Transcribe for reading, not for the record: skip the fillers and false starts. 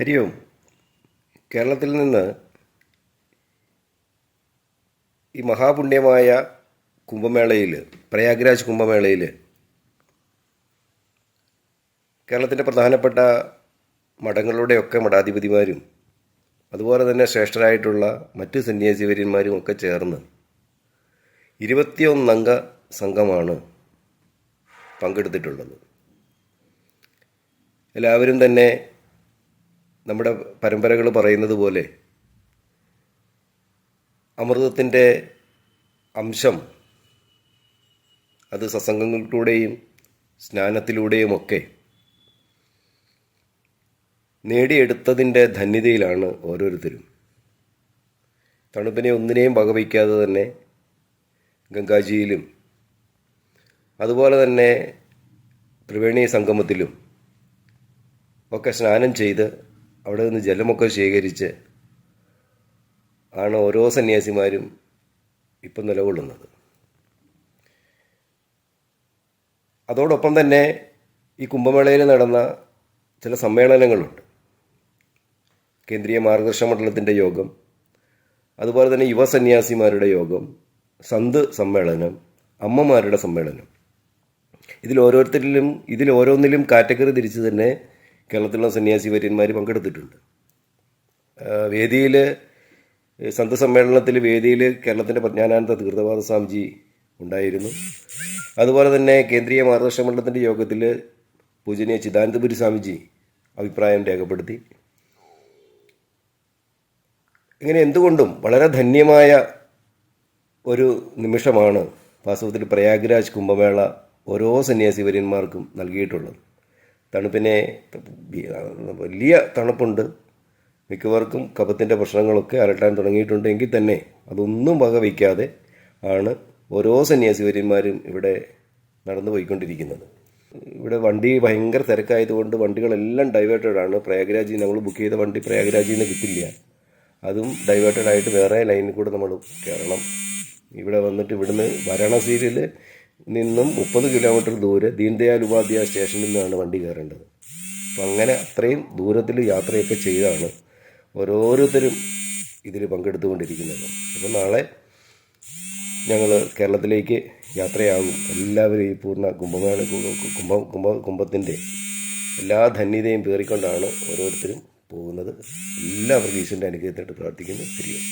ഹരി ഓം. കേരളത്തിൽ നിന്ന് ഈ മഹാപുണ്യമായ കുംഭമേളയിൽ, പ്രയാഗ്രാജ് കുംഭമേളയിൽ കേരളത്തിൻ്റെ പ്രധാനപ്പെട്ട മഠങ്ങളുടെയൊക്കെ മഠാധിപതിമാരും അതുപോലെ തന്നെ ശ്രേഷ്ഠരായിട്ടുള്ള മറ്റ് സന്യാസിവര്യന്മാരും ഒക്കെ ചേർന്ന് 21 അംഗ സംഘമാണ് പങ്കെടുത്തിട്ടുള്ളത്. എല്ലാവരും തന്നെ നമ്മുടെ പരമ്പരകൾ പറയുന്നത് പോലെ അമൃതത്തിൻ്റെ അംശം അത് സത്സംഗങ്ങളിലൂടെയും സ്നാനത്തിലൂടെയുമൊക്കെ നേടിയെടുത്തതിൻ്റെ ധന്യതയിലാണ് ഓരോരുത്തരും. തണുപ്പിനെ ഒന്നിനെയും വകവയ്ക്കാതെ തന്നെ ഗംഗാജിയിലും അതുപോലെ തന്നെ ത്രിവേണി സംഗമത്തിലും ഒക്കെ സ്നാനം ചെയ്ത് അവിടെ നിന്ന് ജലമൊക്കെ ശേഖരിച്ച് ആണ് ഓരോ സന്യാസിമാരും ഇപ്പം നിലകൊള്ളുന്നത്. അതോടൊപ്പം തന്നെ ഈ കുംഭമേളയിൽ നടന്ന ചില സമ്മേളനങ്ങളുണ്ട്. കേന്ദ്രീയ മാർഗദർശന മണ്ഡലത്തിൻ്റെ യോഗം, അതുപോലെ തന്നെ യുവസന്യാസിമാരുടെ യോഗം, സന്ത് സമ്മേളനം, അമ്മമാരുടെ സമ്മേളനം. ഇതിലോരോന്നിലും കാറ്റഗറി തിരിച്ച് തന്നെ കേരളത്തിലുള്ള സന്യാസി വര്യന്മാർ പങ്കെടുത്തിട്ടുണ്ട്. വേദിയിൽ സന്ത് സമ്മേളനത്തിൽ വേദിയിൽ കേരളത്തിൻ്റെ പ്രജ്ഞാനാനന്ദ തീർത്ഥപാദ സ്വാമിജി ഉണ്ടായിരുന്നു. അതുപോലെ തന്നെ കേന്ദ്രീയ മാർഗദർശന മണ്ഡലത്തിൻ്റെ യോഗത്തിൽ പൂജനീയ ചിദാനന്ദപുരി സ്വാമിജി അഭിപ്രായം രേഖപ്പെടുത്തി. ഇങ്ങനെ എന്തുകൊണ്ടും വളരെ ധന്യമായ ഒരു നിമിഷമാണ് വാസ്തവത്തിൽ പ്രയാഗ്രാജ് കുംഭമേള ഓരോ സന്യാസി വര്യന്മാർക്കും നൽകിയിട്ടുള്ളത്. തണുപ്പിനെ വലിയ തണുപ്പുണ്ട്, മിക്കവർക്കും കഫത്തിൻ്റെ പ്രശ്നങ്ങളൊക്കെ അലട്ടാൻ തുടങ്ങിയിട്ടുണ്ടെങ്കിൽ തന്നെ അതൊന്നും വകവയ്ക്കാതെ ആണ് ഓരോ സന്യാസി വര്യന്മാരും ഇവിടെ നടന്നു പോയിക്കൊണ്ടിരിക്കുന്നത്. ഇവിടെ വണ്ടി ഭയങ്കര തിരക്കായതുകൊണ്ട് വണ്ടികളെല്ലാം ഡൈവേർട്ടഡാണ്. പ്രയാഗ്രാജിൽ നമ്മൾ ബുക്ക് ചെയ്ത വണ്ടി പ്രയാഗ്രാജിൽ നിന്ന് കിട്ടില്ല. അതും ഡൈവേർട്ടഡായിട്ട് വേറെ ലൈനിൽ കൂടെ നമ്മൾ കയറണം. ഇവിടെ വന്നിട്ട് ഇവിടുന്ന് വാരാണസിയിൽ നിന്നും 30 കിലോമീറ്റർ ദൂരെ ദീൻദയാൽ ഉപാധ്യായ സ്റ്റേഷനിൽ നിന്നാണ് വണ്ടി കയറേണ്ടത്. അപ്പം അങ്ങനെ അത്രയും ദൂരത്തിൽ യാത്രയൊക്കെ ചെയ്താണ് ഓരോരുത്തരും ഇതിൽ പങ്കെടുത്തുകൊണ്ടിരിക്കുന്നത്. അപ്പം നാളെ ഞങ്ങൾ കേരളത്തിലേക്ക് യാത്രയാകും. എല്ലാവരും ഈ പൂർണ്ണ കുംഭത്തിൻ്റെ എല്ലാ ധന്യതയും പേറിക്കൊണ്ടാണ് ഓരോരുത്തരും പോകുന്നത്. എല്ലാവർക്കും ഈശ്വരൻ്റെ അനുഗ്രഹത്തിനായിട്ട് പ്രാർത്ഥിക്കുന്നു. ഹരി ഓം.